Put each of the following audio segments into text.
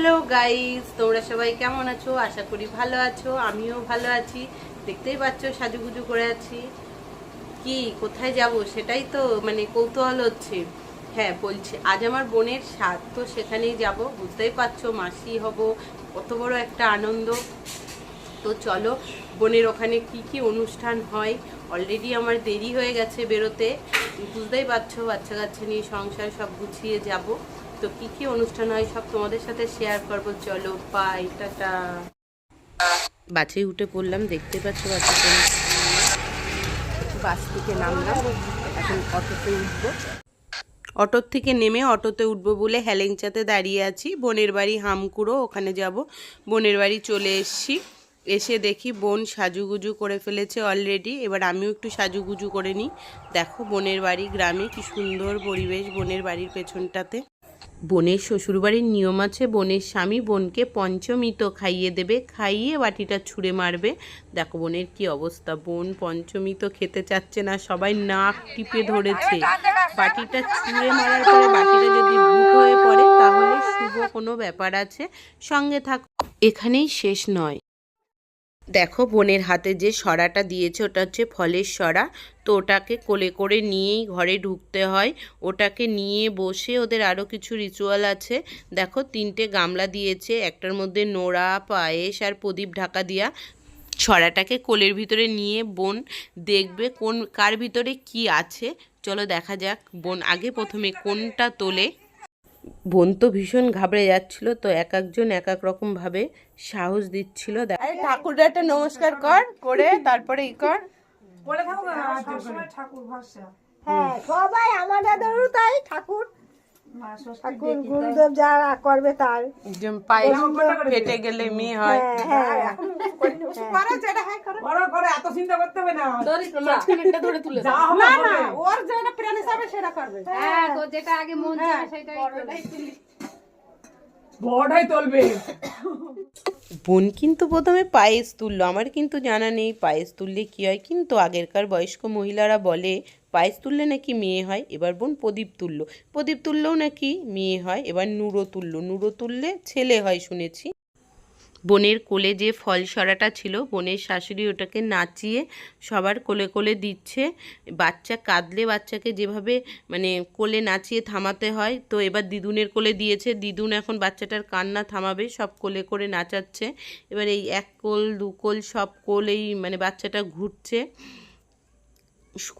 Hello guys, তোমরা সবাই কেমন আছো? আশা করি ভালো আছো। আমিও ভালো আছি। দেখতেই পাচ্ছ সাজুগুজু করে আছি। কি কোথায় যাব সেটাই তো কৌতূহল হচ্ছে। হ্যাঁ বলছি, আজ আমার বোনের সাধ, তো সেখানেই যাব। বুঝতেই পারছো, মাসি হব, কত বড় একটা আনন্দ। তো চলো, বোনের ওখানে কি কি অনুষ্ঠান হয়। অলরেডি আমার দেরি হয়ে গেছে বেরোতে, বুঝতেই পারছো, বাচ্চা কাচ্চা নিয়ে সংসার সব গুছিয়ে যাব। তো কি কি অনুষ্ঠান হয় সব তোমাদের সাথে শেয়ার করবো। চলো বাই, টাটা। বাসে উঠে পড়লাম, দেখতে পাচ্ছ বাচ্চাকে। বাস থেকে নামলাম, এখন অটোতে উঠবো। অটোর থেকে নেমে অটোতে উঠবো বলে হেলেঞ্চাতে দাঁড়িয়ে আছি। বোনের বাড়ি হামকুড়ো, ওখানে যাব। বোনের বাড়ি চলে এসছি। এসে দেখি বোন সাজুগুজু করে ফেলেছে অলরেডি। এবার আমিও একটু সাজুগুজু করে নিই। দেখো বোনের বাড়ি গ্রামে, কি সুন্দর পরিবেশ বোনের বাড়ির পেছনটাতে। বোনের শ্বশুরবাড়ির নিয়ম আছে, বোনের স্বামী বোনকে পঞ্চমৃত খাইয়ে দেবে, খাইয়ে বাটিটা ছুঁড়ে মারবে। দেখো বোনের কি অবস্থা, বোন পঞ্চমৃত খেতে চাচ্ছে না, সবাই নাক টিপে ধরেছে। বাটিটা ছুঁড়ে মারার পরে বাটিটা যদি ভূত হয়ে পড়ে তাহলে শুভ কোনো ব্যাপার আছে। সঙ্গে থাক, এখানেই শেষ নয়। দেখো বোনের হাতে যে সরাটা দিয়েছে ওটা হচ্ছে ফলের সরা। তো ওটাকে কোলে করে নিয়েই ঘরে ঢুকতে হয়। ওটাকে নিয়ে বসে ওদের আরও কিছু রিচুয়াল আছে। দেখো 3টে গামলা দিয়েছে, একটার মধ্যে নোড়া, পায়েস আর প্রদীপ ঢাকা দিয়া। ছড়াটাকে কোলের ভিতরে নিয়ে বোন দেখবে কার ভিতরে কি আছে। চলো দেখা যাক বোন আগে প্রথমে কোনটা তোলে। বোন তো ভীষণ ঘাবড়ে যাচ্ছিল, তো এক একজন এক এক রকম ভাবে সাহস দিচ্ছিল। ঠাকুরটা একটা নমস্কার করে তারপরে কর। হ্যাঁ, সবাই আমার দাদারও তাই। ঠাকুর গুরুদেব যারা করবে তার পায়ে ফেটে গেলে মেয়ে হয়। বোন কিন্তু প্রথমে পায়েস তুললো, আমার কিন্তু জানা নেই পায়েস তুললে কি হয়, কিন্তু আগেরকার বয়স্ক মহিলারা বলে পায়েস তুললে নাকি মেয়ে হয়। এবার বোন প্রদীপ তুললো, প্রদীপ তুললেও নাকি মেয়ে হয়। এবার নুড়ো তুললো, নুড়ো তুললে ছেলে হয় শুনেছি। বোনের কোলে যে ফল সরাটা ছিল, বোনের শাশুড়ি ওটাকে নাচিয়ে সবার কোলে কোলে দিচ্ছে। বাচ্চা কাঁদলে বাচ্চাকে যেভাবে কোলে নাচিয়ে থামাতে হয়, তো এবার দিদুনের কোলে দিয়েছে। দিদুন এখন বাচ্চাটার কান্না থামাবে, সব কোলে করে নাচাচ্ছে। এবার এই 1 কোল 2 কোল সব কোলেই বাচ্চাটা ঘুরছে।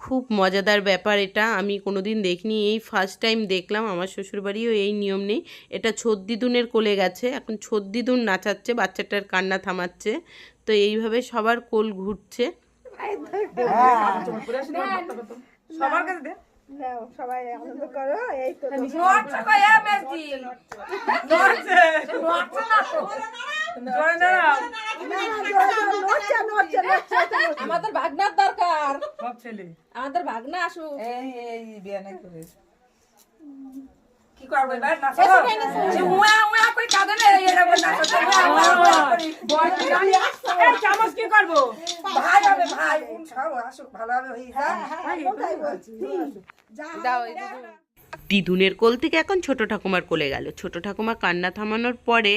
খুব মজাদার ব্যাপার এটা, আমি কোনোদিন দেখিনি, এই ফার্স্ট টাইম দেখলাম। আমার শ্বশুরবাড়িও এই নিয়ম নেই। এটা ছোদ্দিদুনের কোলে গেছে, এখন ছোদ্দিদুন নাচাচ্ছে, বাচ্চাটার কান্না থামাচ্ছে। তো এইভাবে সবার কোল ঘুরছে। সবাই আনন্দ করো, এই তো আমাদের ভাগনার দরকার, আমাদের ভাগনা আসুক। কি করবে কি করবো, ভাই হবে ভাই, সব আসুক ভালোভাবে হয়ে যায়। দিদুনের কোল থেকে এখন ছোট ঠাকুমার কোলে গেল। ছোট ঠাকুমা কান্না থামানোর পরে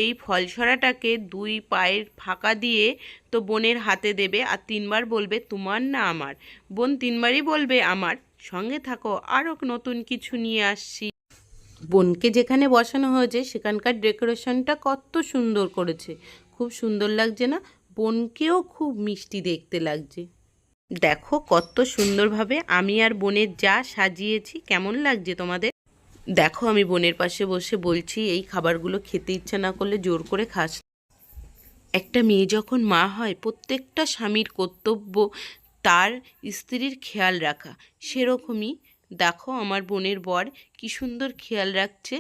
এই ফলসরাটাকে 2 পায়ের ফাঁকা দিয়ে তো বোনের হাতে দেবে, আর 3বার বলবে তোমার না আমার। বোন 3বারই বলবে আমার। সঙ্গে থাকো, আরও নতুন কিছু নিয়ে আসছি। বোনকে যেখানে বসানো হয়েছে সেখানকার ডেকোরেশনটা কত সুন্দর করেছে, খুব সুন্দর লাগছে না? বোনকেও খুব মিষ্টি দেখতে লাগছে। দেখো কত সুন্দরভাবে আমি আর বোনের যা সাজিয়েছি, কেমন লাগছে তোমাদের? দেখো আমি বোনের পাশে বসে বলছি এই খাবারগুলো খেতে ইচ্ছা না করলে জোর করে খাস। একটা মেয়ে যখন মা হয়, প্রত্যেকটা স্বামীর কর্তব্য তার স্ত্রীর খেয়াল রাখা। সেরকমই দেখো আমার বোনের বর কি সুন্দর খেয়াল রাখছে।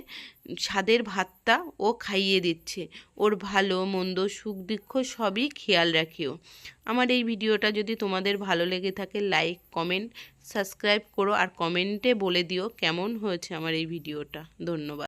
স্বাদের ভাতটা ও খাইয়ে দিচ্ছে, ওর ভালো মন্দ সুখ দুঃখ সবই খেয়াল রাখেও। আমার এই ভিডিওটা যদি তোমাদের ভালো লেগে থাকে, লাইক কমেন্ট সাবস্ক্রাইব করো, আর কমেন্টে বলে দিও কেমন হয়েছে আমার এই ভিডিওটা। ধন্যবাদ।